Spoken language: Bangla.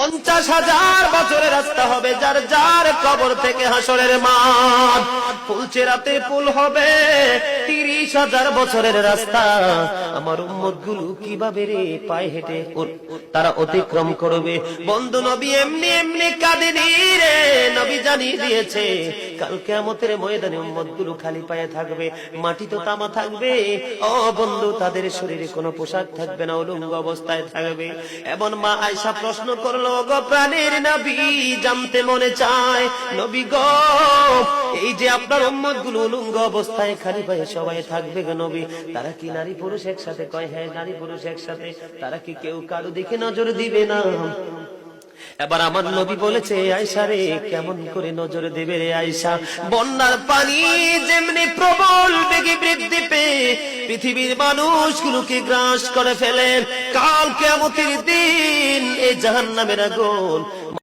50,000 বছরের রাস্তা হবে, যার যার কবর থেকে হাসরের মাঠ। ফুলচেরাতে পুল হবে 30,000 বছরের রাস্তা। আমার উম্মতগুলো কিভাবে রে পায়ে হেঁটে তারা অতিক্রম করবে? বন্ধু নবী এমনি এমনি কাঁদেনি রে, নবী জানিয়ে দিয়েছে কাল কিয়ামতের ময়দানে উম্মতগুলো খালি পায়ে থাকবে, মাটি তো তামা থাকবে। ও বন্ধু, তাদের শরীরে কোনো পোশাক থাকবে না, উলঙ্গ অবস্থায় থাকবে। এবং মা আয়েশা প্রশ্ন করলো, গো প্রাণের নবী, জানতে মনে চায় নবী গো, এই যে আপনার উম্মতগুলো উলঙ্গ অবস্থায় খালি পায়ে সবাই থাকবে গো নবী, তারা কি নারী পুরুষ একসাথে? কয় হ্যাঁ, নারী পুরুষ একসাথে। তারা কি কেউ কারো দিকে নজর দিবে না? এবার আমার নবী বলেছে, আয়েশা রে, কেমন করে নজর দেবে রে আয়েশা? বন্যার পানি যেমনি প্রবল বেগে বৃদ্ধি পেয়ে পৃথিবীর মানুষগুলোকে গ্রাস করে ফেলে, কাল কিয়ামতের দিন এই জাহান্নামের আগুন